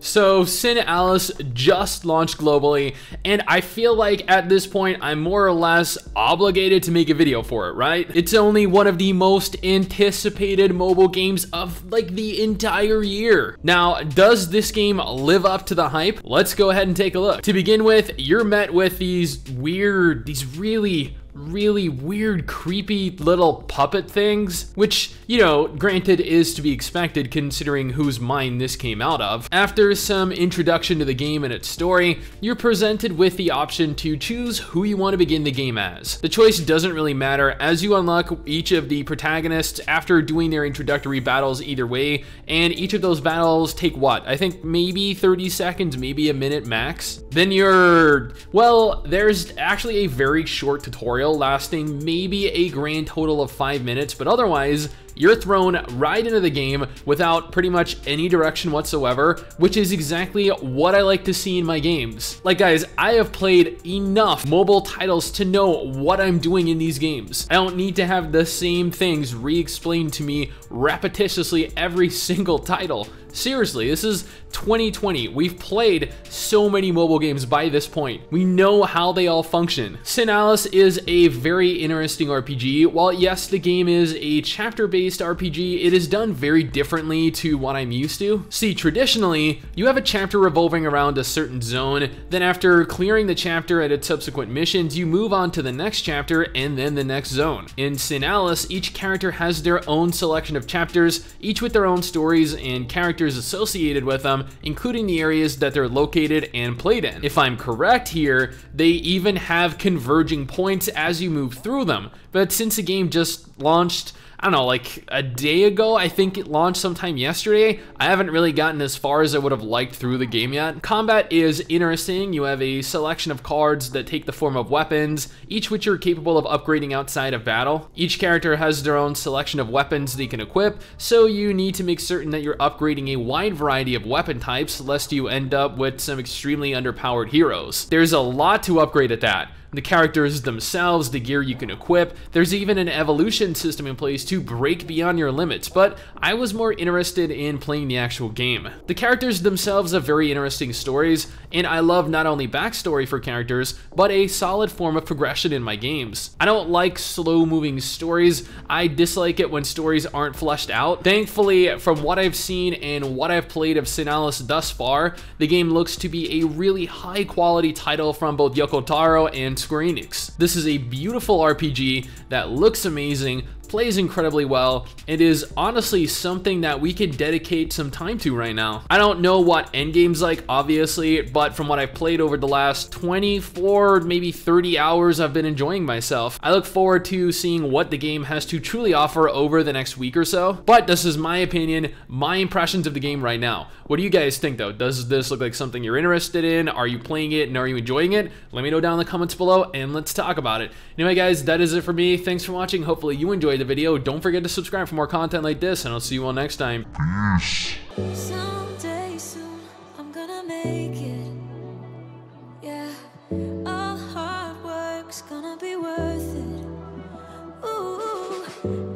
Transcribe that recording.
So SINoALICE just launched globally, and I feel like at this point I'm more or less obligated to make a video for it, right? It's only one of the most anticipated mobile games of like the entire year. Now, does this game live up to the hype? Let's go ahead and take a look. To begin with, you're met with these really weird, creepy little puppet things, which, you know, granted is to be expected considering whose mind this came out of. After some introduction to the game and its story, you're presented with the option to choose who you want to begin the game as. The choice doesn't really matter as you unlock each of the protagonists after doing their introductory battles either way, and each of those battles take what? I think maybe 30 seconds, maybe a minute max. Then there's actually a very short tutorial lasting maybe a grand total of 5 minutes, but otherwise you're thrown right into the game without pretty much any direction whatsoever, which is exactly what I like to see in my games. Like guys, I have played enough mobile titles to know what I'm doing in these games. I don't need to have the same things re-explained to me repetitiously every single title. Seriously, this is 2020. We've played so many mobile games by this point. We know how they all function. SINoALICE is a very interesting RPG. While yes, the game is a chapter-based RPG, it is done very differently to what I'm used to. See, traditionally, you have a chapter revolving around a certain zone, then after clearing the chapter at its subsequent missions, you move on to the next chapter and then the next zone. In SINoALICE, each character has their own selection of chapters, each with their own stories and characters associated with them, including the areas that they're located and played in. If I'm correct here, they even have converging points as you move through them. But since the game just launched, I don't know, like a day ago, I think it launched sometime yesterday, I haven't really gotten as far as I would have liked through the game yet. Combat is interesting. You have a selection of cards that take the form of weapons, each which are capable of upgrading outside of battle. Each character has their own selection of weapons they can equip, so you need to make certain that you're upgrading a wide variety of weapon types, lest you end up with some extremely underpowered heroes. There's a lot to upgrade at that. The characters themselves, the gear you can equip, there's even an evolution system in place to break beyond your limits, but I was more interested in playing the actual game. The characters themselves have very interesting stories, and I love not only backstory for characters, but a solid form of progression in my games. I don't like slow-moving stories. I dislike it when stories aren't fleshed out. Thankfully, from what I've seen and what I've played of SINoALICE thus far, the game looks to be a really high-quality title from both Yoko, Taro, and Square Enix. This is a beautiful RPG that looks amazing, plays incredibly well. It is honestly something that we could dedicate some time to right now. I don't know what endgame's like, obviously, but from what I've played over the last 24, maybe 30 hours, I've been enjoying myself. I look forward to seeing what the game has to truly offer over the next week or so, but this is my opinion, my impressions of the game right now. What do you guys think though? Does this look like something you're interested in? Are you playing it and are you enjoying it? Let me know down in the comments below and let's talk about it. Anyway guys, that is it for me. Thanks for watching. Hopefully you enjoyed the video. Don't forget to subscribe for more content like this, and I'll see you all next time. Peace. Someday soon, I'm gonna make it. Yeah, all hard work's gonna be worth it. Ooh.